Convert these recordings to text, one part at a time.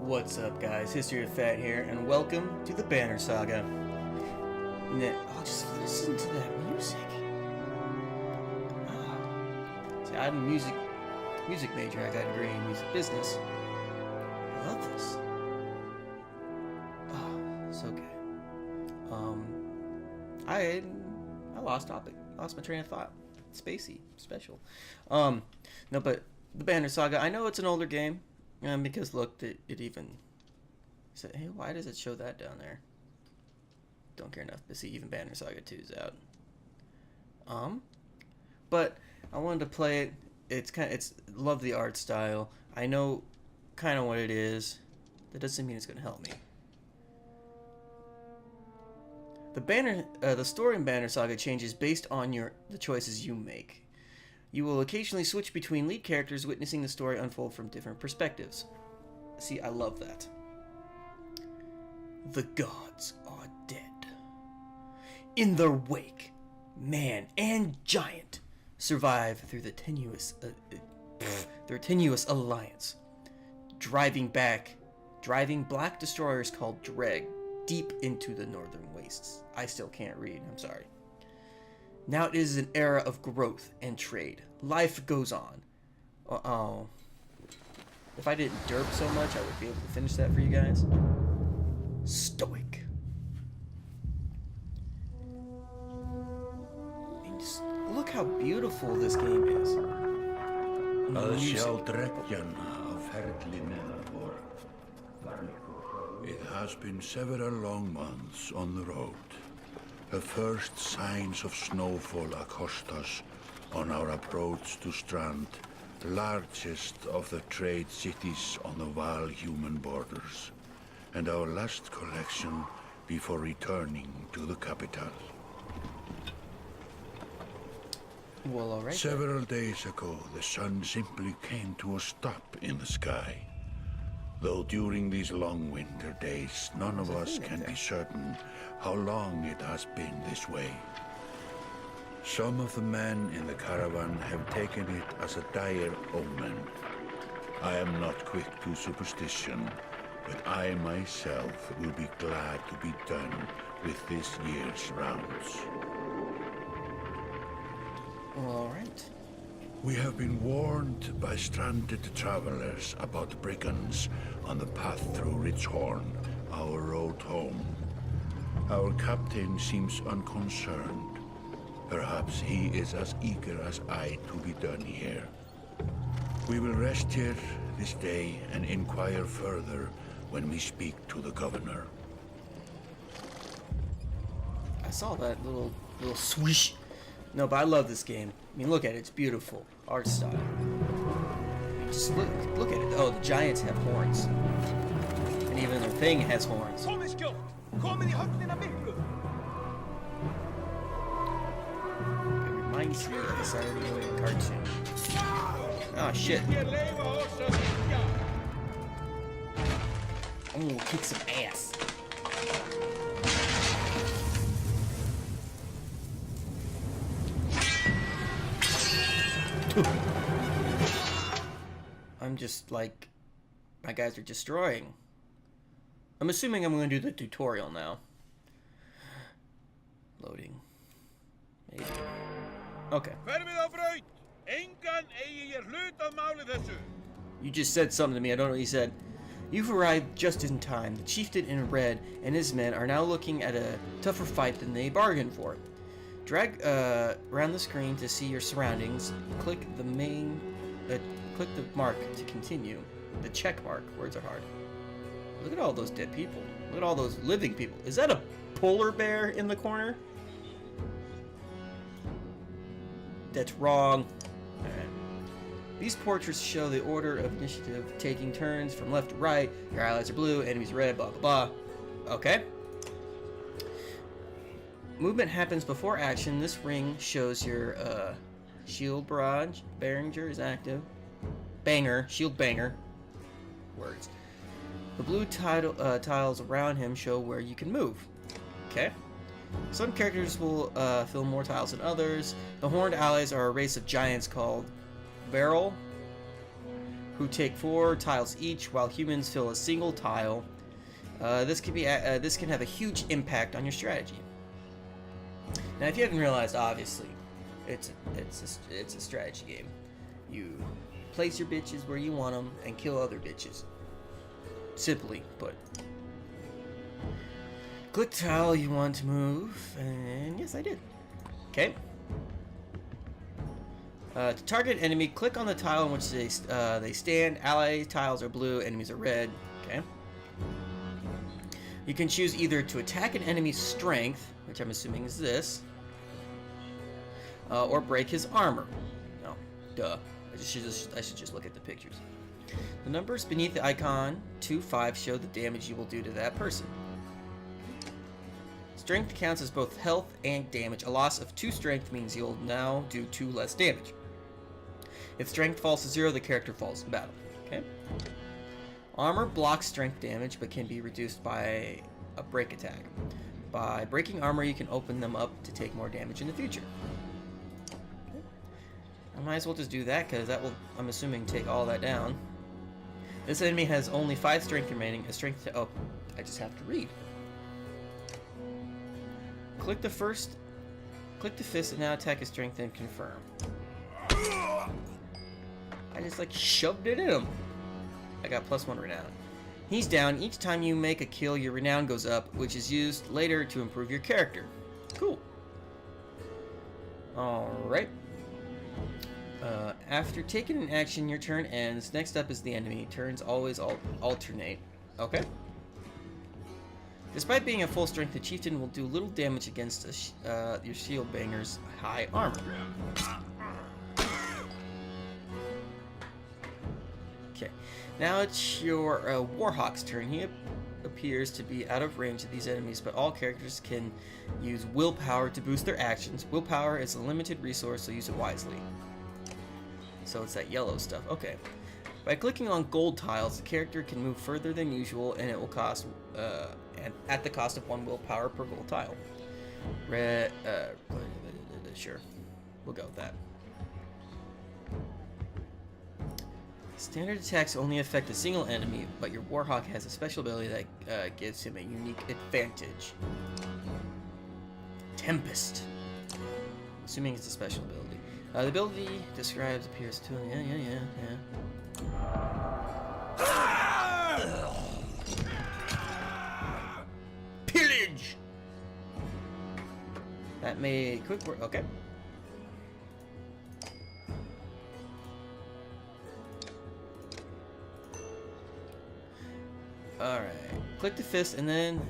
What's up, guys? History of Fat here, and welcome to the Banner Saga. Oh, just listen to that music. See, I'm a music major. I got a degree in music business. I love this. Oh, so good. I lost my train of thought. Spacey, special. No, but the Banner Saga. I know it's an older game. Because look, it even said, hey, why does it show that down there? Don't care enough to see even Banner Saga 2 is out. But I wanted to play it. Love the art style. I know kind of what it is. That doesn't mean it's going to help me. The story in Banner Saga changes based on the choices you make. You will occasionally switch between lead characters, witnessing the story unfold from different perspectives. See, I love that. The gods are dead. In their wake, man and giant survive through their tenuous alliance, driving black destroyers called Dreg deep into the northern wastes. I still can't read, I'm sorry. Now it is an era of growth and trade. Life goes on. If I didn't derp so much, I would be able to finish that for you guys. Stoic. And just look how beautiful this game is. It has been several long months on the road. The first signs of snowfall accost us on our approach to Strand, the largest of the trade cities on the Val-human borders, and our last collection before returning to the capital. Well, all right. Several days ago, the sun simply came to a stop in the sky. Though during these long winter days, none of us can be certain how long it has been this way. Some of the men in the caravan have taken it as a dire omen. I am not quick to superstition, but I myself will be glad to be done with this year's rounds. Well, all right. We have been warned by stranded travelers about brigands on the path through Ridgehorn, our road home. Our captain seems unconcerned. Perhaps he is as eager as I to be done here. We will rest here this day and inquire further when we speak to the governor. I saw that little swish. No, but I love this game. I mean, look at it. It's beautiful. Art style. Just look at it. Oh, the giants have horns. And even their thing has horns. It reminds me of the Saturday morning cartoon. Oh, shit. Oh, kick some ass. I'm just like, my guys are destroying. I'm assuming I'm going to do the tutorial now. Loading. Maybe. Okay. You just said something to me. I don't know what you said. You've arrived just in time. The chieftain in red and his men are now looking at a tougher fight than they bargained for. Drag around the screen to see your surroundings. Click the mark to continue. The check mark. Words are hard. Look at all those dead people. Look at all those living people. Is that a polar bear in the corner? That's wrong. Alright. These portraits show the order of initiative, taking turns from left to right. Your allies are blue, enemies red, blah blah blah. Okay. Movement happens before action. This ring shows your shield barrage. Behringer is active. Shield banger. Words. The blue tiles around him show where you can move. Okay. Some characters will fill more tiles than others. The horned allies are a race of giants called Beryl, who take 4 tiles each, while humans fill a single tile. This can have a huge impact on your strategy. Now, if you haven't realized, obviously, it's a strategy game. You place your bitches where you want them and kill other bitches. Simply put. Click tile you want to move, and yes, I did. Okay. To target an enemy, click on the tile in which they stand. Ally tiles are blue, enemies are red. Okay. You can choose either to attack an enemy's strength, which I'm assuming is this, or break his armor. Oh, duh. I should just look at the pictures. The numbers beneath the icon 2, 5 show the damage you will do to that person. Strength counts as both health and damage. A loss of 2 strength means you'll now do 2 less damage. If strength falls to 0, the character falls in battle. Okay. Armor blocks strength damage, but can be reduced by a break attack. By breaking armor, you can open them up to take more damage in the future. Okay. I might as well just do that, because that will, I'm assuming, take all that down. This enemy has only 5 strength remaining. A strength to... Oh, I just have to read. Click the fist and now attack his strength and confirm. I just like shoved it in him. I got +1 renown. He's down. Each time you make a kill, your renown goes up, which is used later to improve your character. Cool. Alright. After taking an action, your turn ends. Next up is the enemy. Turns always alternate. Okay. Despite being at full strength, the chieftain will do little damage against your shield banger's high armor. Okay, now it's your Warhawk's turn. He appears to be out of range of these enemies, but all characters can use willpower to boost their actions. Willpower is a limited resource, so use it wisely. So it's that yellow stuff. Okay. By clicking on gold tiles, the character can move further than usual, and it will cost at the cost of 1 willpower per gold tile. Sure, we'll go with that. Standard attacks only affect a single enemy, but your Warhawk has a special ability that gives him a unique advantage. Tempest. Assuming it's a special ability. The ability describes appears to... Yeah. Pillage! That made quick work. Okay. Alright. Click the fist and then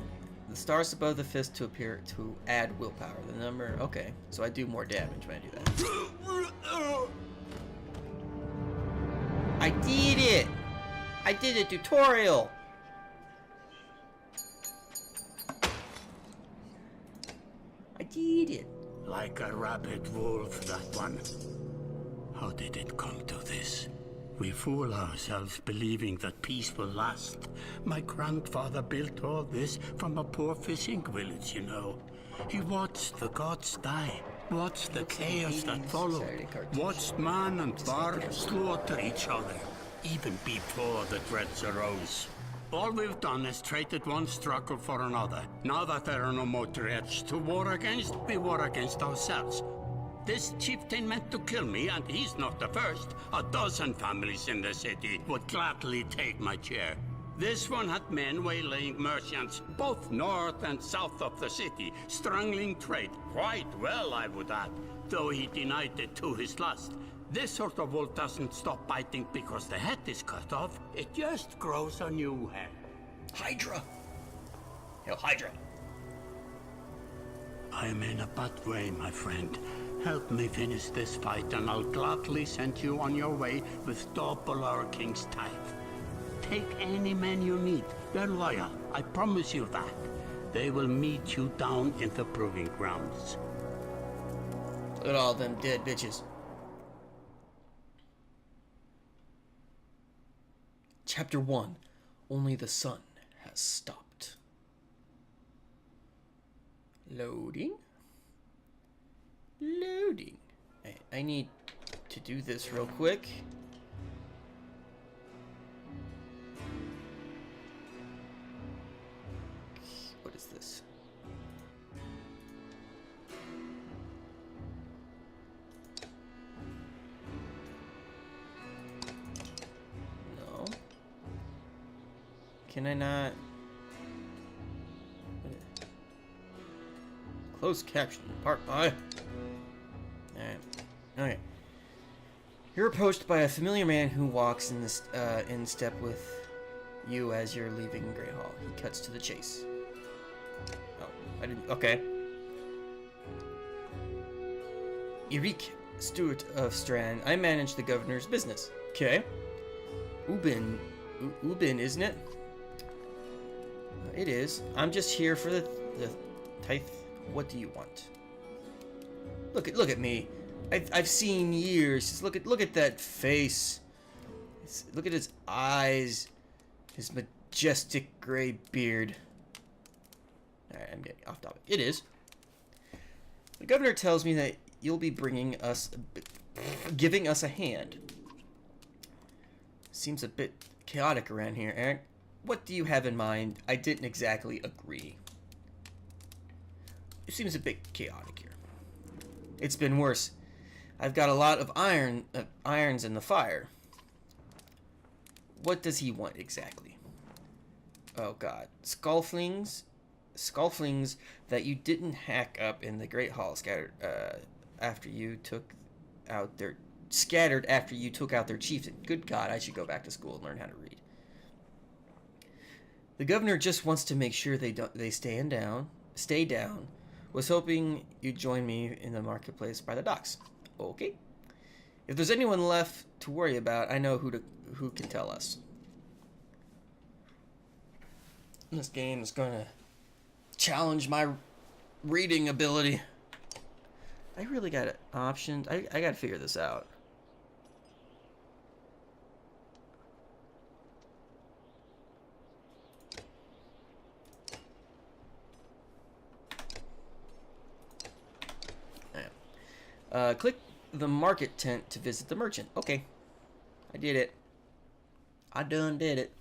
the stars above the fist to appear to add willpower. The number. Okay. So I do more damage when I do that. I did it! I did a tutorial! I did it! Like a rabid wolf, that one. How did it come to this? We fool ourselves believing that peace will last. My grandfather built all this from a poor fishing village, you know. He watched the gods die, watched the chaos that followed, watched man and bar slaughter each other, even before the dreads arose. All we've done is traded one struggle for another. Now that there are no more dreads to war against, we war against ourselves. This chieftain meant to kill me, and he's not the first. A dozen families in the city would gladly take my chair. This one had men waylaying merchants, both north and south of the city, strangling trade. Quite well, I would add, though he denied it to his lust. This sort of wolf doesn't stop biting because the head is cut off. It just grows a new head. Hydra! Hail Hydra! I am in a bad way, my friend. Help me finish this fight, and I'll gladly send you on your way with double our king's tithe. Take any men you need. They're loyal, I promise you that. They will meet you down in the proving grounds. Look at all them dead bitches. Chapter 1. Only the sun has stopped. Loading. Loading. I need to do this real quick. Can I not? Closed caption, part by. Alright. Okay. You're approached by a familiar man who walks in this in step with you as you're leaving Great Hall. He cuts to the chase. Oh, I didn't. Okay. Eric Stewart of Strand. I manage the governor's business. Okay. Ubin, isn't it? It is. I'm just here for the tithe. What do you want? Look at me. I've seen years. Just look at that face. Look at his eyes. His majestic gray beard. Alright, I'm getting off topic. It is. The governor tells me that you'll be giving us a hand. Seems a bit chaotic around here, Eric. What do you have in mind? I didn't exactly agree. It seems a bit chaotic here. It's been worse. I've got a lot of irons in the fire. What does he want exactly? Oh God, skullflings that you didn't hack up in the Great Hall, scattered after you took out their chieftain. Good God, I should go back to school and learn how to read. The governor just wants to make sure they stay down. Was hoping you'd join me in the marketplace by the docks. Okay. If there's anyone left to worry about, I know who can tell us. This game is gonna challenge my reading ability. I really got options. I gotta figure this out. Click the market tent to visit the merchant. Okay. I did it. I done did it.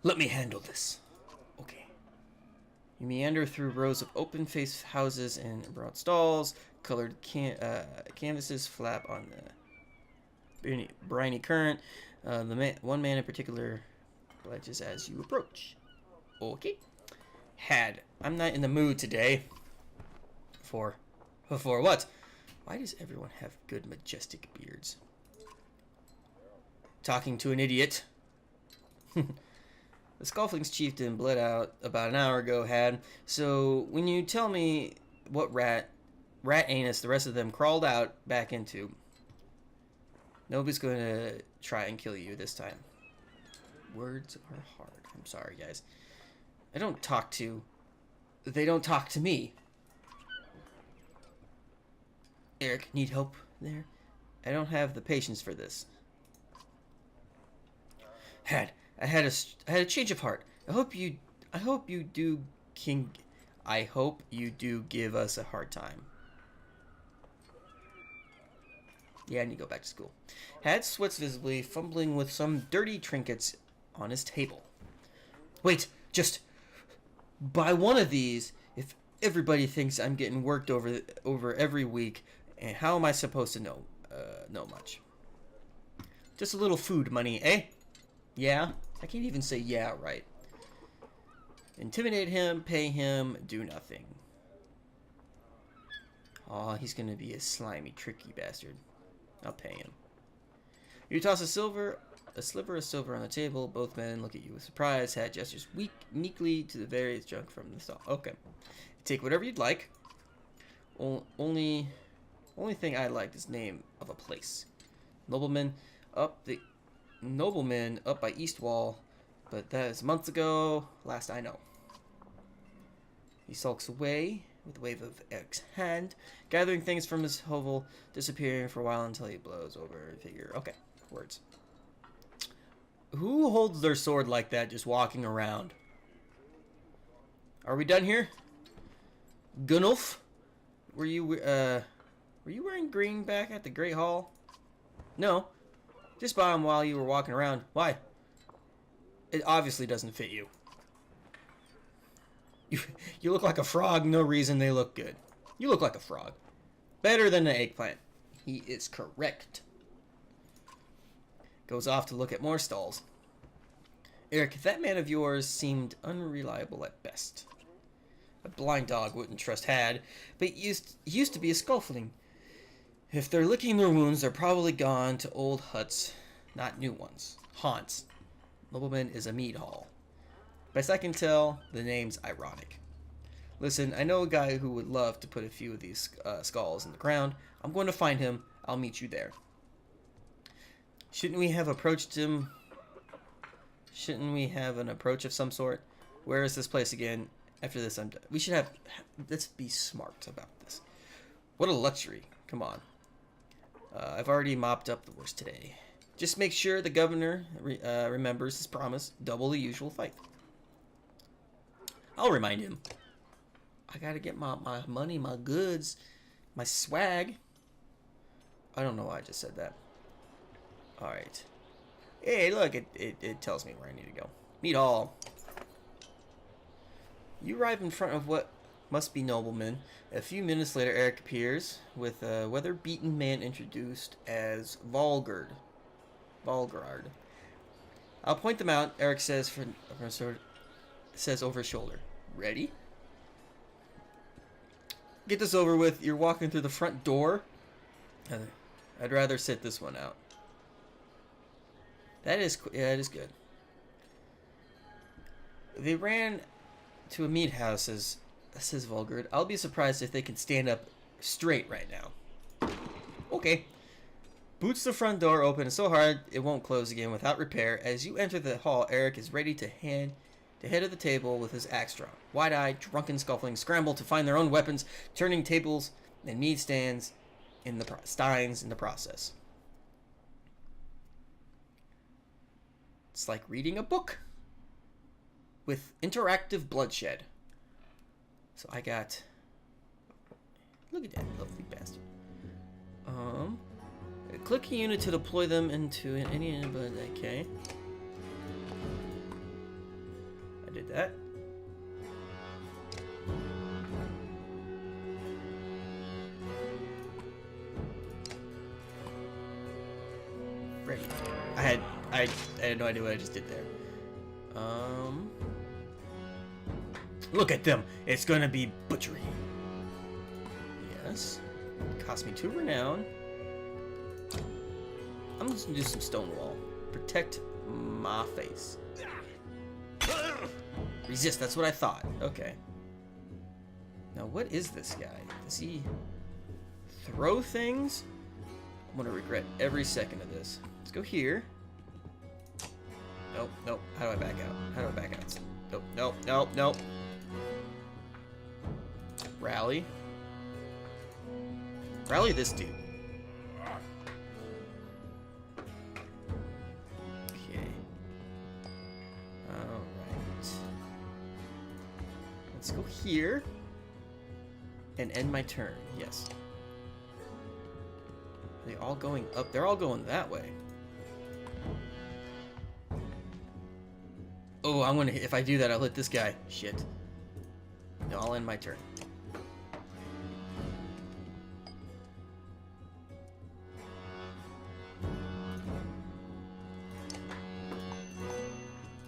Let me handle this. Okay. You meander through rows of open-faced houses and broad stalls. Colored canvases flap on the briny current. One man in particular pledges as you approach. Okay. I'm not in the mood today. For what? Why does everyone have good, majestic beards? Talking to an idiot. The Skullfling's chieftain bled out about an hour ago, so when you tell me what rat anus the rest of them crawled out back into, nobody's going to try and kill you this time. Words are hard. I'm sorry, guys. They don't talk to me. Eric, need help there? I don't have the patience for this. I had a change of heart. I hope you do give us a hard time. Yeah, I need to go back to school. Had sweats visibly, fumbling with some dirty trinkets on his table. Wait, just buy one of these. If everybody thinks I'm getting worked over every week, and how am I supposed to know much? Just a little food money, eh? Yeah? I can't even say yeah right. Intimidate him, pay him, do nothing. Aw, he's gonna be a slimy, tricky bastard. I'll pay him. You toss a sliver of silver on the table. Both men look at you with surprise. Hat gestures meekly to the various junk from the stall. Okay. Take whatever you'd like. Only thing I liked is name of a place. Nobleman up by East Wall, but that is months ago, last I know. He sulks away with a wave of Eric's hand, gathering things from his hovel, disappearing for a while until he blows over a figure. Okay, words. Who holds their sword like that just walking around? Are we done here? Gunnulf? Were you wearing green back at the Great Hall? No. Just bought them while you were walking around. Why? It obviously doesn't fit you. You look like a frog. No reason they look good. You look like a frog. Better than an eggplant. He is correct. Goes off to look at more stalls. Eric, that man of yours seemed unreliable at best. A blind dog wouldn't trust Had, but he used to be a scuffling. If they're licking their wounds, they're probably gone to old huts, not new ones. Haunts. Nobleman is a mead hall. Best I can tell, the name's ironic. Listen, I know a guy who would love to put a few of these skulls in the ground. I'm going to find him. I'll meet you there. Shouldn't we have approached him? Shouldn't we have an approach of some sort? Where is this place again? After this, I'm done. We should have... Let's be smart about this. What a luxury. Come on. I've already mopped up the worst today. Just make sure the governor remembers his promise. Double the usual fight. I'll remind him. I gotta get my money, my goods, my swag. I don't know why I just said that. Alright. Hey, look, it tells me where I need to go. Meet all. You arrive in front of what must be noblemen. A few minutes later, Eric appears with a weather-beaten man introduced as Volgard. I'll point them out, Eric says says over his shoulder. Ready? Get this over with. You're walking through the front door. I'd rather sit this one out. That is good. They ran to a meat house, says Volgard. I'll be surprised if they can stand up straight right now. Okay. Boots the front door open so hard it won't close again without repair. As you enter the hall, Eric is ready to head of the table with his axe drawn. Wide-eyed, drunken scuffling scramble to find their own weapons, turning tables and mead steins in the steins in the process. It's like reading a book with interactive bloodshed. So I got... Look at that lovely bastard. Click a unit to deploy them into any... But okay. I did that. Right. I had no idea what I just did there. Look at them. It's gonna be butchery. Yes. Cost me 2 renown. I'm just gonna do some stonewall. Protect my face. Resist. That's what I thought. Okay. Now, what is this guy? Does he throw things? I'm gonna regret every second of this. Let's go here. Nope, nope. How do I back out? How do I back out? Nope, nope, nope, nope. Rally. Rally this dude. Okay. Alright. Let's go here. And end my turn. Yes. Are they all going up? They're all going that way. Oh, I'm gonna... If I do that, I'll hit this guy. Shit. No, I'll end my turn.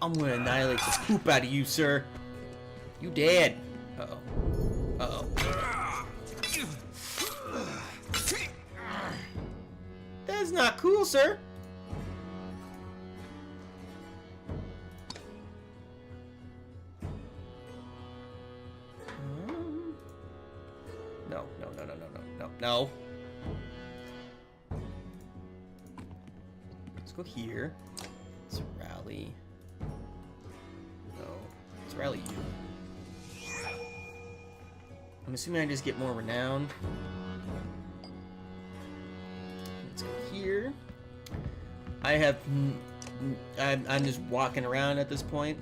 I'm gonna annihilate the poop out of you, sir. You dead. Uh-oh. Uh-oh. That's not cool, sir. No, no, no, no, no, no, no, no. Let's go here. Let's rally. No, let's rally you. I'm assuming I just get more renown. Let's go here. I'm just walking around at this point.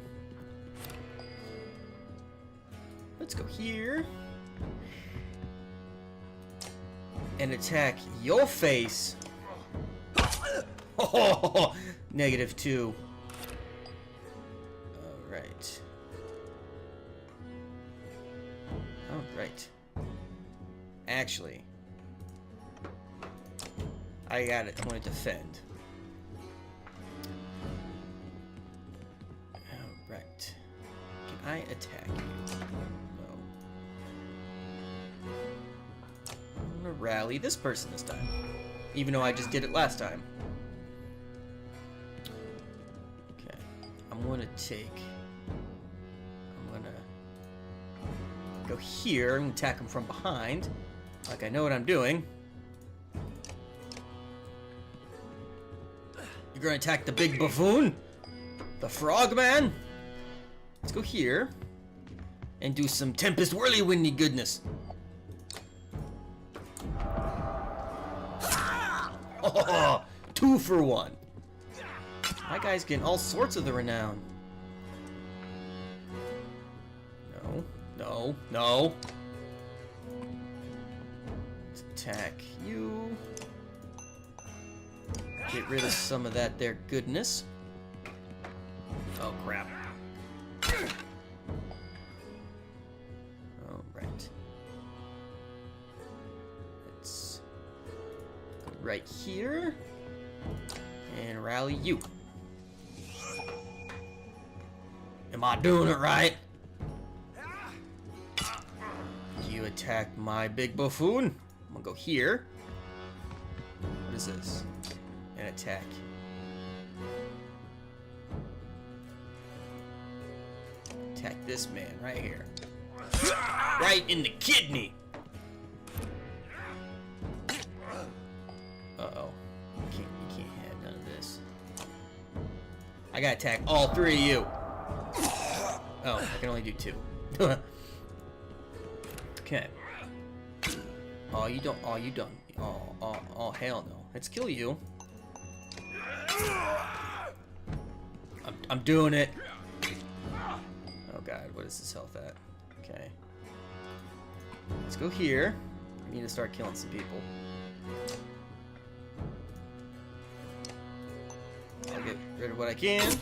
Let's go here. And attack your face. Oh, -2. Alright. Alright. Actually, I got it. I want to defend. Right. Can I attack you? No. I'm gonna rally this person this time. Even though I just did it last time. Okay. I'm gonna go here and attack him from behind. Like I know what I'm doing. You're gonna attack the big buffoon? The frogman? Let's go here and do some Tempest Whirlywindy goodness. Oh, 2 for 1. My guy's getting all sorts of the renown. No, no, no. Let's attack you. Get rid of some of that there goodness. Oh, crap. Alright. Let's go right here. And rally you. Am I doing it right? You attack my big buffoon. I'm gonna go here. What is this? An attack. Attack this man right here. Right in the kidney. Uh-oh. You can't have none of this. I gotta attack all 3 of you. Oh, I can only do 2. Okay. Oh, you don't. Oh, you done. Oh, hell no. Let's kill you. I'm doing it. Oh god, what is this health at? Okay. Let's go here. We need to start killing some people. I'll get rid of what I can.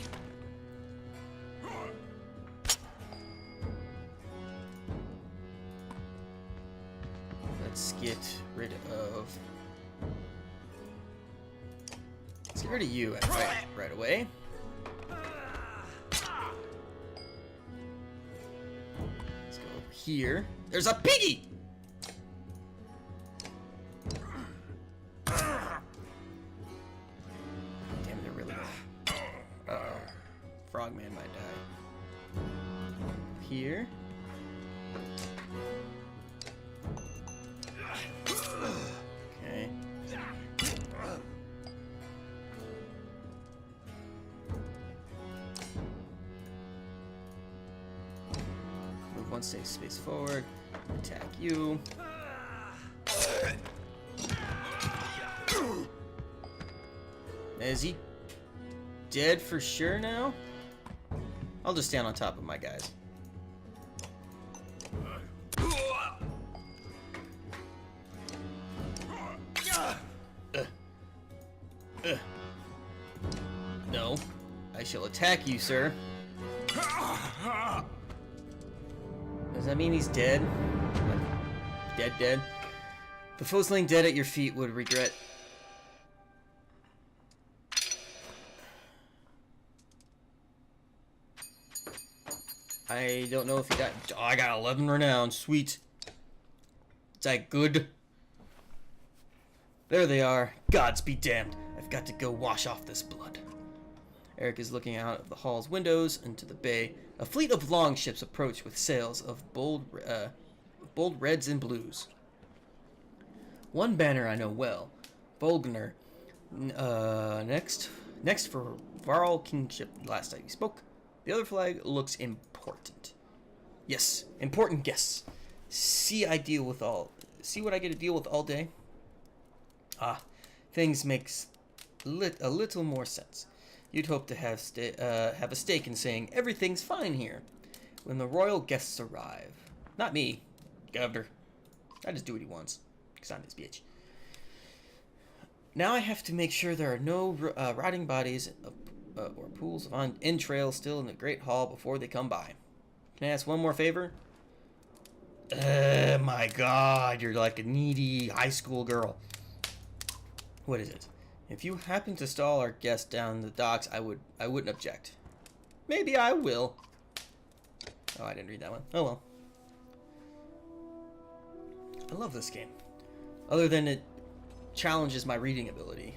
Let's get rid of... Let's get rid of you right away. Let's go over here. There's a piggy! Damn it, they're really good. Uh-oh. Frogman might die. Here. Okay. Move 1 space forward. Attack you. Is he dead for sure now? I'll just stand on top of my guys. No. I shall attack you, sir. Does that mean he's dead? Like, dead? The foes laying dead at your feet would regret. I don't know if he died. Oh, I got 11 renown. Sweet. Is that good? There they are. Gods be damned. I've got to go wash off this blood. Eric is looking out of the hall's windows into the bay. A fleet of longships approach with sails of bold reds and blues. One banner I know well. Volgner. Next for Varl Kingship last time we spoke. The other flag looks important. Yes, important guests. See what I get to deal with all day? Ah, things makes a little more sense. You'd hope to have a stake in saying everything's fine here when the royal guests arrive. Not me, Governor. I just do what he wants, because I'm his bitch. Now I have to make sure there are no rotting bodies or pools of entrails still in the Great Hall before they come by. Can I ask one more favor? My God, you're like a needy high school girl. What is it? If you happen to stall our guest down the docks, I wouldn't object. Maybe I will. Oh, I didn't read that one. Oh well. I love this game. Other than it challenges my reading ability.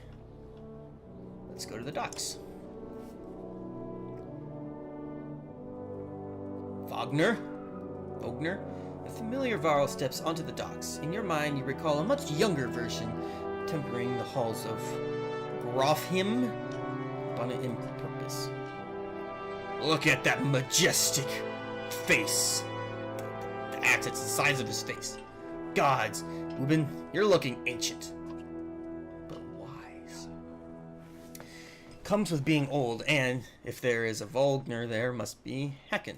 Let's go to the docks. Wagner? A familiar Varl steps onto the docks. In your mind, you recall a much younger version tempering the halls of Grofhim, abundant in purpose. Look at that majestic face. The axe, it's the size of his face. Gods, Ubin, you're looking ancient, but wise. Comes with being old, and if there is a Wagner, there must be Hacken.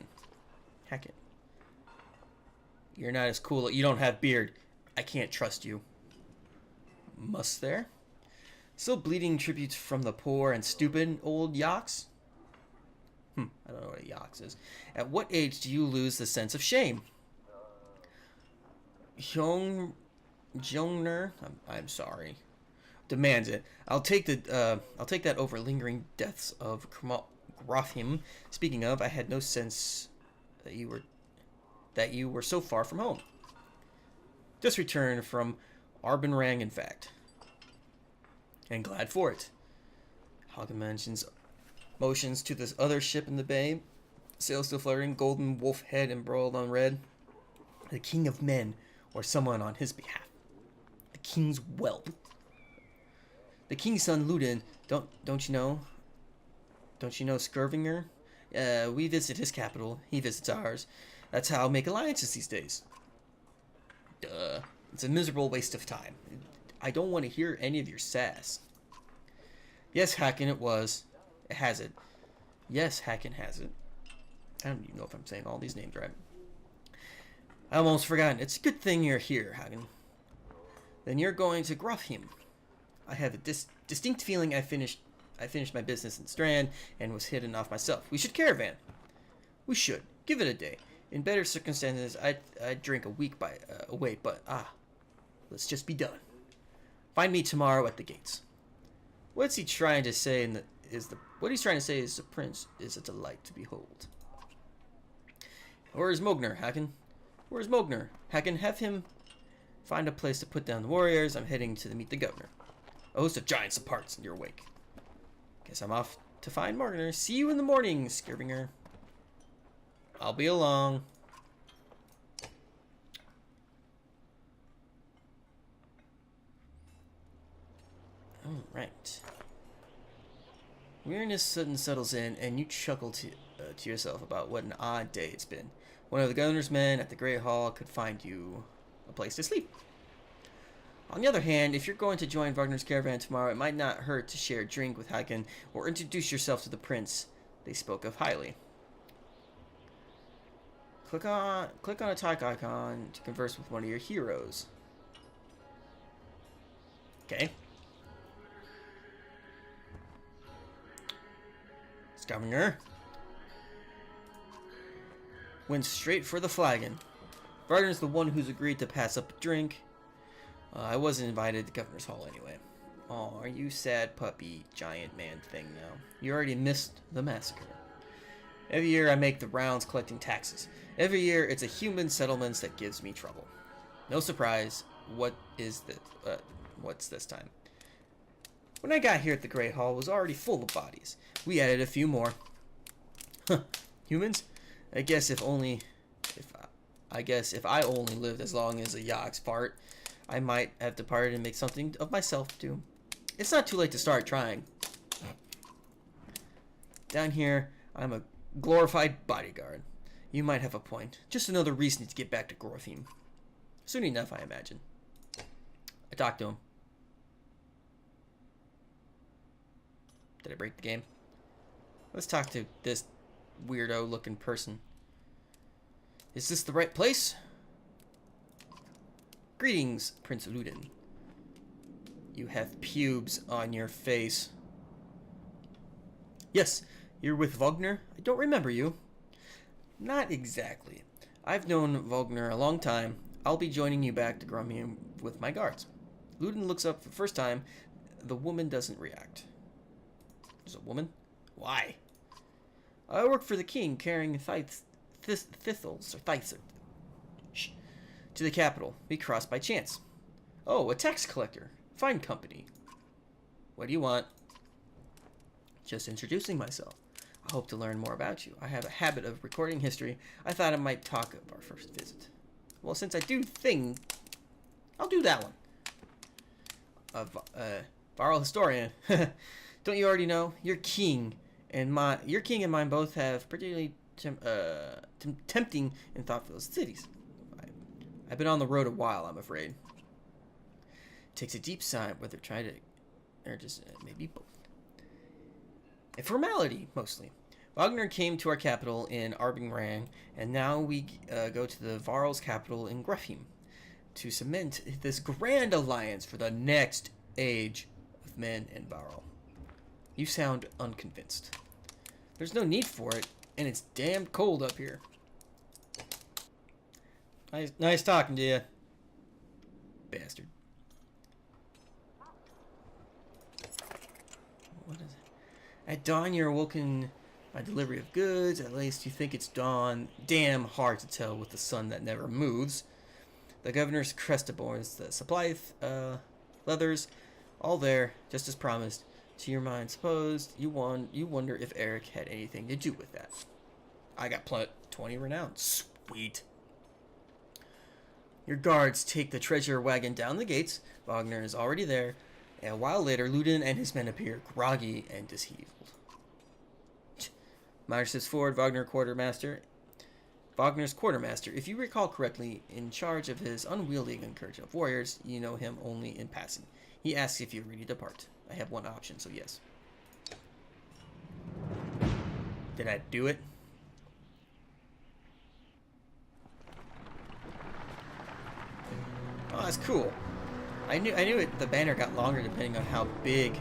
You're not as cool. You don't have beard. I can't trust you. Must there? Still bleeding tributes from the poor and stupid old Yaks? I don't know what a Yaks is. At what age do you lose the sense of shame? Jongner, I'm sorry. Demands it. I'll take that over lingering deaths of Grofhim. Speaking of, I had no sense that you were so far from home. Just returned from Arbenrang, in fact. And glad for it. Hagen motions to this other ship in the bay. Sails still fluttering, golden wolf head embroiled on red. The king of men, or someone on his behalf. The king's whelp. The king's son Ludin, don't you know? Don't you know Skirvinger? We visit his capital, he visits ours. That's how I make alliances these days. Duh. It's a miserable waste of time. I don't want to hear any of your sass. Yes, Hacken, it was. It has it. Yes, Hacken has it. I don't even know if I'm saying all these names right. I almost forgot. It's a good thing you're here, Hagen. Then you're going to Grofhim. I have a distinct feeling I finished my business in Strand and was hidden off myself. We should caravan. We should. Give it a day. In better circumstances, I'd drink a week away, but let's just be done. Find me tomorrow at the gates. What's he trying to say? What he's trying to say is the prince is a delight to behold. Where is Mogner, Hacken? Where's Mogner? Hacken, have him find a place to put down the warriors. I'm heading to meet the governor. A host of giants departs in your wake. Guess I'm off to find Mogner. See you in the morning, Skirvinger. I'll be along. Alright. Weariness suddenly settles in, and you chuckle to yourself about what an odd day it's been. One of the governor's men at the Great Hall could find you a place to sleep. On the other hand, if you're going to join Wagner's caravan tomorrow, it might not hurt to share a drink with Hagen or introduce yourself to the prince they spoke of highly. Click on a talk icon to converse with one of your heroes. Okay. Governor went straight for the flagon. Wagner's the one who's agreed to pass up a drink. I wasn't invited to the governor's hall anyway. Oh, are you sad puppy giant man thing now? You already missed the massacre. Every year I make the rounds collecting taxes. Every year it's a human settlements that gives me trouble. No surprise. What's this time? When I got here at the Great Hall, it was already full of bodies. We added a few more. Huh. Humans? I guess if I only lived as long as a Yak's part, I might have departed and make something of myself too. It's not too late to start trying. Down here, I'm a glorified bodyguard. You might have a point. Just another reason to get back to Grofhim. Soon enough, I imagine. I talked to him. Did I break the game? Let's talk to this weirdo looking person. Is this the right place? Greetings, Prince Ludin. You have pubes on your face. Yes, you're with Wagner? I don't remember you. Not exactly. I've known Wagner a long time. I'll be joining you back to Grofhim with my guards. Ludin looks up for the first time. The woman doesn't react. There's a woman? Why? I work for the king, carrying thistles or thistles to the capital. We crossed by chance. Oh, a tax collector. Fine company. What do you want? Just introducing myself. I hope to learn more about you. I have a habit of recording history. I thought I might talk of our first visit. Well, since I do thing, I'll do that one. Viral historian. Don't you already know? Your king and mine both have particularly tempting and thoughtful cities. I've been on the road a while, I'm afraid. Takes a deep sigh, whether try to, or just maybe both. A formality, mostly. Wagner came to our capital in Arbingrang, and now we go to the Varl's capital in Grefheim to cement this grand alliance for the next age of men in Varl. You sound unconvinced. There's no need for it, and it's damn cold up here. Nice talking to you, bastard. What is it? At dawn, you're awoken by delivery of goods. At least you think it's dawn. Damn hard to tell with the sun that never moves. The governor's crest aboards, the supply leathers, all there, just as promised. To your mind, suppose you wonder if Eric had anything to do with that. I got 20 renown. Sweet. Your guards take the treasure wagon down the gates. Wagner is already there. And a while later, Ludin and his men appear, groggy and disheveled. Meyer says forward, Wagner's quartermaster. If you recall correctly, in charge of his unwieldy incursion of warriors, you know him only in passing. He asks if you're ready to depart. I have one option, so yes. Did I do it? Oh, that's cool. I knew it. The banner got longer depending on how big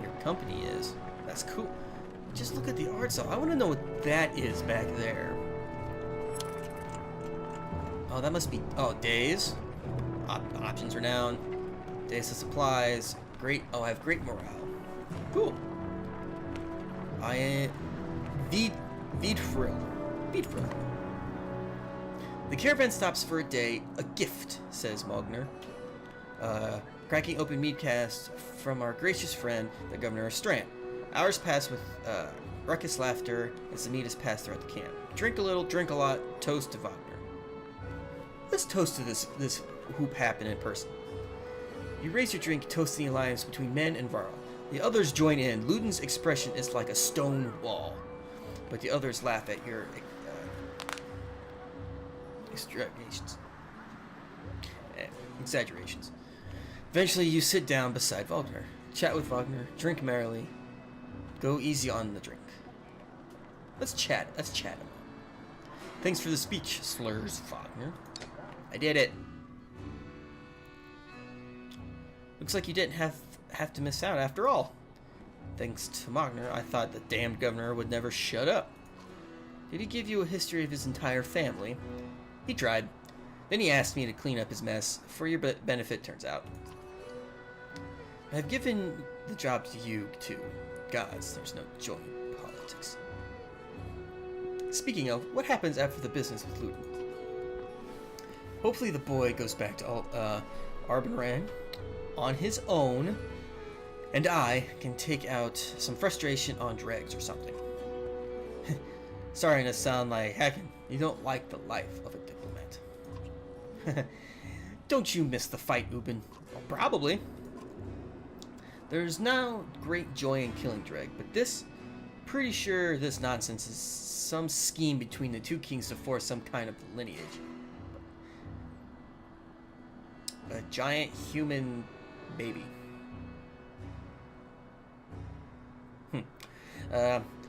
your company is. That's cool. Just look at the art style. I want to know what that is back there. Oh, that must be. Oh, days. Options are down. Days of supplies. Great. Oh, I have great morale. Cool. I am Wiedfrill. The caravan stops for a day. A gift, says Mogner. Cracking open mead casks from our gracious friend, the Governor of Strand. Hours pass with ruckus laughter as the mead is passed throughout the camp. Drink a little, drink a lot. Toast to Wagner. Let's toast to this hoop happen in person. You raise your drink, toasting the alliance between men and Varl. The others join in. Ludin's expression is like a stone wall, but the others laugh at your exaggerations. Eventually, you sit down beside Wagner, chat with Wagner, drink merrily, go easy on the drink. Let's chat. Thanks for the speech, slurs Wagner. I did it. Looks like you didn't have to miss out after all. Thanks to Wagner, I thought the damned governor would never shut up. Did he give you a history of his entire family? He tried. Then he asked me to clean up his mess, for your benefit, turns out. I've given the job to you, too. Gods, there's no joy in politics. Speaking of, what happens after the business with Ludin? Hopefully the boy goes back to Arbinrang on his own, and I can take out some frustration on dregs or something. Starting to sound like heckin', you don't like the life of a diplomat. Don't you miss the fight, Ubin? Well, probably. There's now great joy in killing Dreg, but pretty sure this nonsense is some scheme between the two kings to force some kind of lineage. A giant human baby.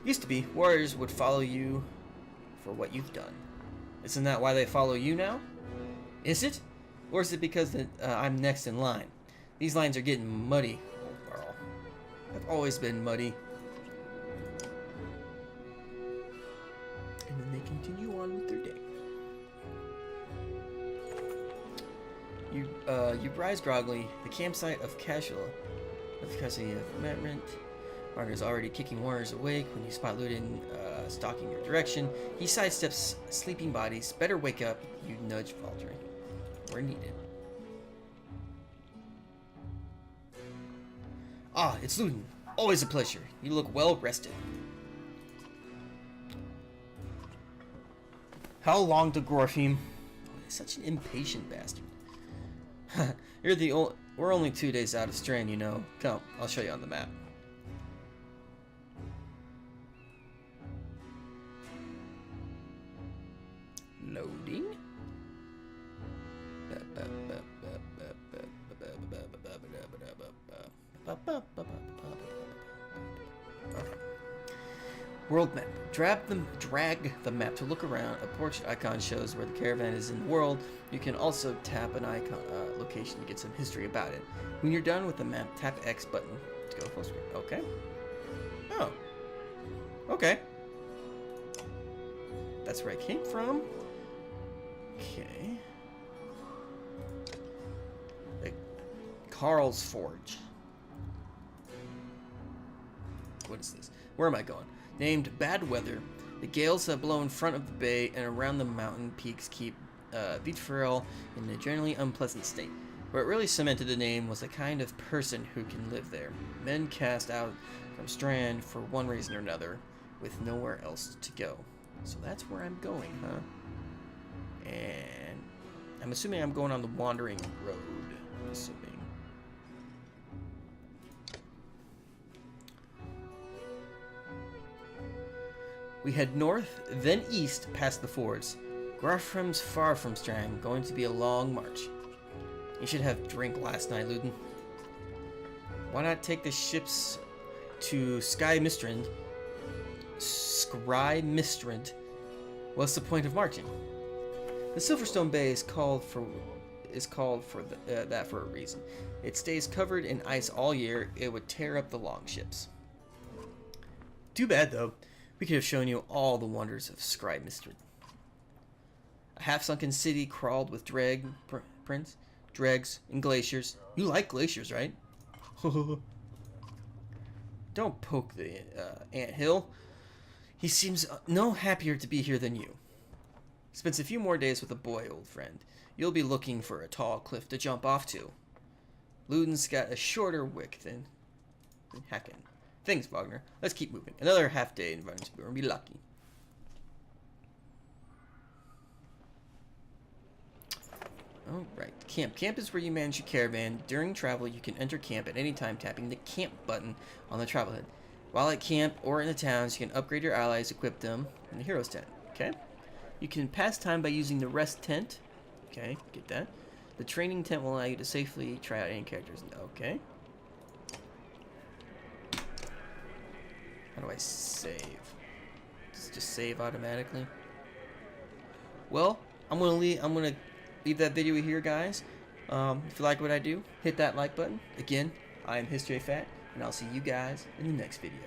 Used to be, warriors would follow you for what you've done. Isn't that why they follow you now? Is it? Or is it because I'm next in line? These lines are getting muddy, old Varl. I've always been muddy. And then they continue on with their day. You rise groggily. The campsite of Casual, of Merriment, Wagner's already kicking warriors awake when you spot Ludin stalking your direction. He sidesteps sleeping bodies. Better wake up, you nudge faltering. We're needed. Ah, it's Ludin. Always a pleasure. You look well rested. How long to Gorfim? Oh, he's such an impatient bastard. We're only 2 days out of Strand, you know. Come, I'll show you on the map. Loading. World map. Drag the map to look around. A portrait icon shows where the caravan is in the world. You can also tap an icon location to get some history about it. When you're done with the map, tap X button to go full screen. Okay. Oh. Okay. That's where I came from. Okay. Carl's Forge. What is this? Where am I going? Named Bad Weather, the gales that blow in front of the bay and around the mountain peaks keep Vitferel in a generally unpleasant state. What really cemented the name was the kind of person who can live there. Men cast out from Strand for one reason or another, with nowhere else to go. So that's where I'm going, huh? And I'm assuming I'm going on the Wandering Road. I'm assuming. We head north, then east past the fords. Grafram's far from Strand, going to be a long march. You should have drink last night, Ludin. Why not take the ships to Sky Mistrand? What's the point of marching? The Silverstone Bay is called for that for a reason. It stays covered in ice all year. It would tear up the longships. Too bad though. We could have shown you all the wonders of Scry Mistrand. A half-sunken city crawled with dregs, and glaciers. You like glaciers, right? Don't poke the anthill. He seems no happier to be here than you. Spends a few more days with a boy, old friend. You'll be looking for a tall cliff to jump off to. Ludin's got a shorter wick than Hacken. Thanks, Wagner. Let's keep moving. Another half day in Varnsburg. We'll be lucky. Alright. Camp. Camp is where you manage your caravan. During travel, you can enter camp at any time tapping the camp button on the travel head. While at camp or in the towns, you can upgrade your allies, equip them in the hero's tent. Okay? You can pass time by using the rest tent. Okay, get that. The training tent will allow you to safely try out any characters. Okay. How do I save? Does it just save automatically? Well, I'm gonna leave that video here, guys. If you like what I do, hit that like button. Again, I am History Fat, and I'll see you guys in the next video.